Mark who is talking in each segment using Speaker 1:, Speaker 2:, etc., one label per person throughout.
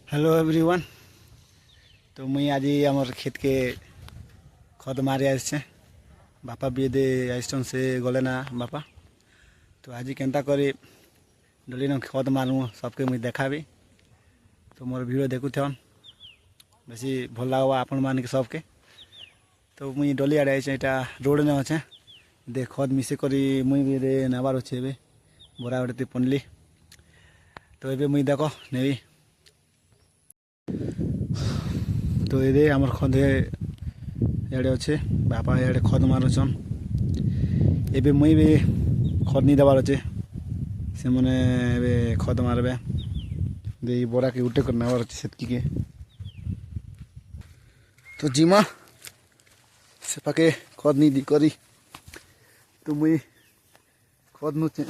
Speaker 1: Hello everyone. तो मुई आज आमर खेत के खत मारी आसे बापा भी दे आइसन से गले ना बापा। तो आज केनता करी डली न खत मारू सबके मुई देखाबी। तो मोर वीडियो देखु बेसी भल लगवा आपण मान के सबके। तो मुई डली आड़े आइसे एटा रोड ने अच्छे दे खत मिसे करी मुई भी दे नेबार अच्छे एबे बोरा गोटे पनली। तो ये मुई देख नेबी। तो ये आमर खदे इे अच्छे बापा इे खद मारुचन एबे मुई भी खद नहीं देवार अच्छे से मैंने खद मारबे दे बोरा के उठे कर नेबार अच्छे सेतकी के। तो जिमा से पाके खद नहीं दी करी। तो मुई खद नुचे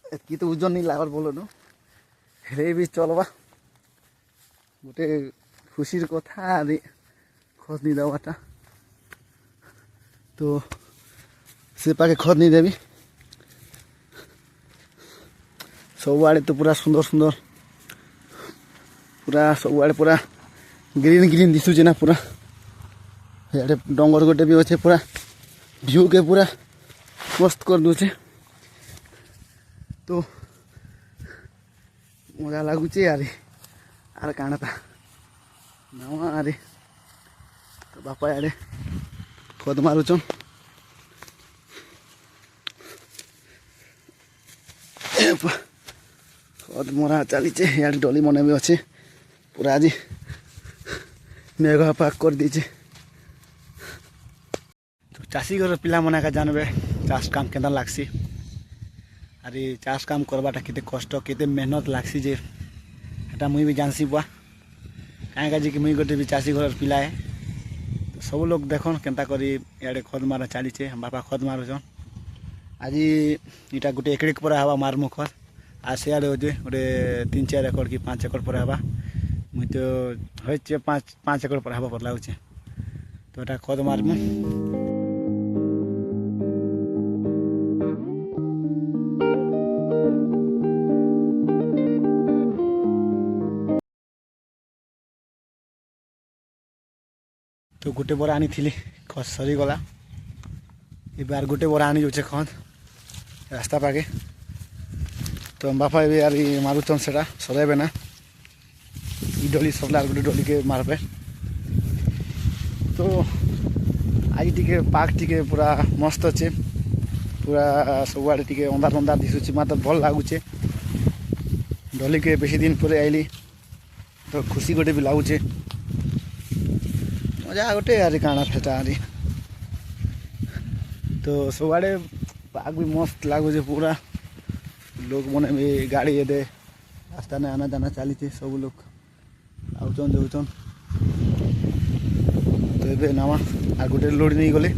Speaker 1: एतकी तो ओजन नहीं लागार बोलो न हेरे भी चलवा गोटे खुशी कथा आदि खत नहीं देवाटा। तो से पाके खत नहीं देवी सब आड़े तो पूरा सुंदर सुंदर पूरा सब आड़े पूरा ग्रीन ग्रीन दिशुचे ना पूरा याडे डंगर गोटे भी अच्छे पूरा व्यू के पूरा मस्त कर दूचे। तो मजा लगुचे यार आर काना था नवा आरे। तो बापा यारे खद मारुचन खद मरा चलीचे यार डली मन भी अच्छे पूरा आज मेघ पाक कर दीचे। तो चाषी घर पिला मना का जानबे चाष काम केना लागसी अरे चाष काम करवाटा केते कष्ट केते मेहनत लागसी जे एटा मुई भी जानसी बुआ कहीं का कि मुई गोटे भी चाषी घर पिला है। तो सब लोग देखन केनता करी इे खद मारा चलीचे बापा खद मारुचन आज इटा गोटे एकड़ पर हवा मारमु खद आज से गोटे 3-4 एकड़ कि 5 एकड़ पर हवा मुई तो हो 5 एकड़ पर हवा पर लगुचे। तो एटा खद मारमु। तो गोटे बोरा आनी थी खत सरीगला ये बार गोटे बोरा आनी जाऊे खत रास्ता पाके। तो बापा ये यार मारुचन से सरेबे ना डली सरला गोटे डली के मारबे। तो आज टी पाक टी पूरा मस्त अच्छे पूरा सब आड़े टी अंधार अंधार दिशुचे मत भल लगुचे डली के बेसी दिन पर आईली। तो खुशी गोटे भी लगुचे मजा गोटे यार काना फेटा यार। तो सब आड़े पाग भी मस्त लगुचे पूरा लोग मैंने भी गाड़ी दे रास्ता ने आना जाना चलीचे सब लोग आउचन जाऊचन। तो ये नवा आ गोटे लोड नहीं गले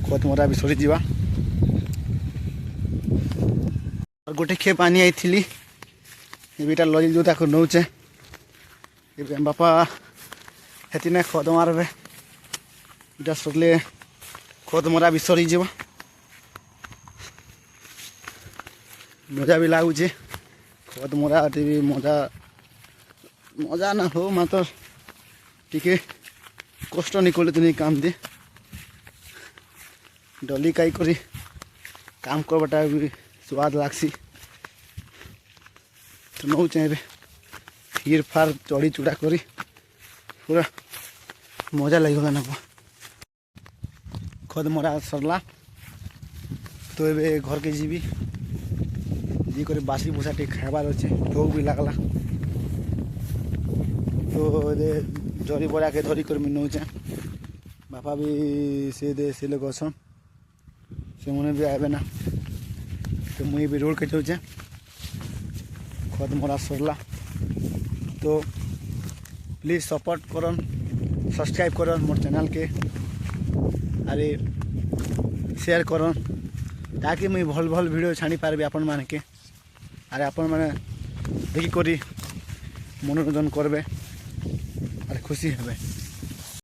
Speaker 1: खत मरा भी सरी जावा और गोटे खेप आनी आई थी एटा लजी जो ताको नौचे बापा हेती ना खद मारबे इटा सरले खद मरा भी सरी जावा मजा भी लगुचे खद मरा भी मजा मजा ना हो मात्र टिके कष्ट निकले तो नहीं काम दे डली काई करी काम करवाटा भी स्वाद लागसी। तो नौ चाहे फिर फार चढ़ी चूड़ा करी पूरा मजा लगेगा ना खद मरा सरला। तो ये घर के जीवी जी कर बासी भूसा टे खाबार अच्छे भोग भी लगला। तो ये जरी बोरा के धरी कर नौचे बापा भी से दे से लोग असन से मैंने भी आए ना। तो मुई भी रोड के जाऊे खद मरा सरला। तो प्लीज सपोर्ट करन सब्सक्राइब करन मोर चैनल के अरे शेयर करन ताकि मुई भल भल वीडियो छाड़ी पारबी आपण मान के अरे आपण मैंने देखी करी मनोरंजन करबे अरे खुशी हेबे।